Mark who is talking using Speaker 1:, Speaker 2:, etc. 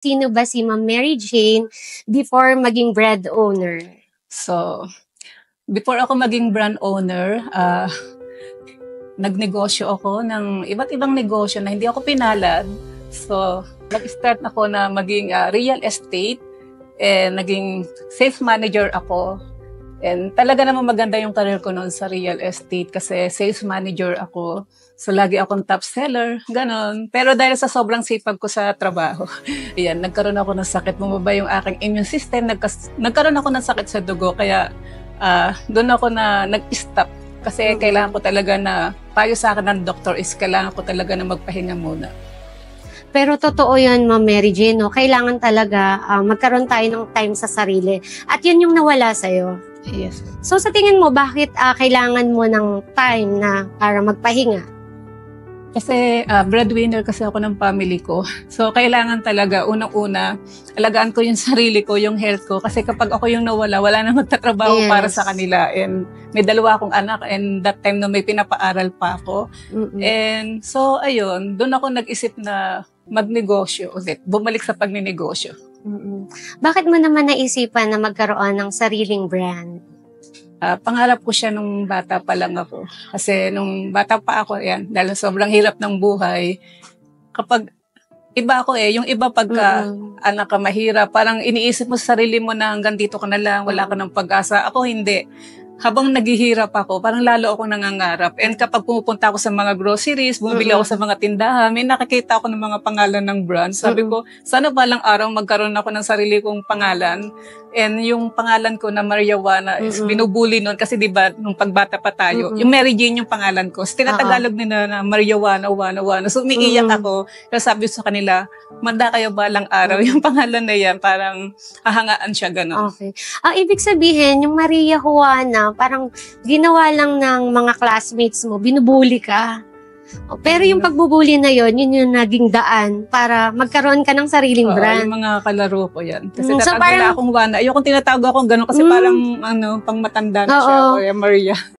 Speaker 1: Sino ba si Ma'am Mary Jane before maging brand owner?
Speaker 2: So, before ako maging brand owner, nagnegosyo ako ng iba't ibang negosyo na hindi ako pinalad. So, nag-start ako na maging real estate and naging sales manager ako. And talaga naman maganda yung career ko noon sa real estate kasi sales manager ako. So, lagi akong top seller, ganon. Pero dahil sa sobrang sipag ko sa trabaho, ayan, nagkaroon ako ng sakit. Bumaba yung aking immune system. Nagkaroon ako ng sakit sa dugo. Kaya, doon ako na nag-stop. Kasi kailangan ko talaga na, payo sa akin ng doktor is kailangan ko talaga na magpahinga muna.
Speaker 1: Pero totoo yun, Ma'am Mary Jane, no? Kailangan talaga magkaroon tayo ng time sa sarili. At yun yung nawala sa'yo.
Speaker 2: Yes.
Speaker 1: So sa tingin mo, bakit kailangan mo ng time na para magpahinga?
Speaker 2: Kasi breadwinner kasi ako ng family ko. So kailangan talaga, unang-una, alagaan ko yung sarili ko, yung health ko. Kasi kapag ako yung nawala, wala na magtatrabaho para sa kanila. And may dalawa akong anak and that time na may pinapaaral pa ako. And so ayun, doon ako nag-isip na magnegosyo ulit. Bumalik sa pagninegosyo.
Speaker 1: Bakit mo naman naisipan na magkaroon ng sariling brand?
Speaker 2: Pangarap ko siya nung bata pa lang ako. Kasi nung bata pa ako, yan, dahil sobrang hirap ng buhay, kapag iba ako yung iba pagka anak ka mahirap, parang iniisip mo sa sarili mo na hanggang dito ka na lang, wala ka ng pag-asa. Ako hindi. Habang naghihirap ako, parang lalo akong nangangarap. And kapag pumupunta ako sa mga groceries, bumibili ako sa mga tindahan, may nakikita ako ng mga pangalan ng brand. Sabi ko, sana balang araw magkaroon ako ng sarili kong pangalan. And yung pangalan ko na Maria Juana is binubuli nun kasi diba nung pagbata pa tayo, yung Mary Jane yung pangalan ko. So, tinatagalog nila na Maria Juana, Juana. So umiiyak ako. Kasi sabi sa kanila, manda kayo balang araw. Yung pangalan na yan, parang hahangaan siya gano'n.
Speaker 1: Okay. Ibig sabihin, yung Maria Juana, parang ginawa lang ng mga classmates mo, binubuli ka. Pero yung pagbubuli na yun yung naging daan para magkaroon ka ng sariling brand.
Speaker 2: Yung mga kalaro ko yan. Kasi tatawag nila akong Juana. Ayokong tinatawag akong gano'n kasi parang pang matanda na siya o Maria.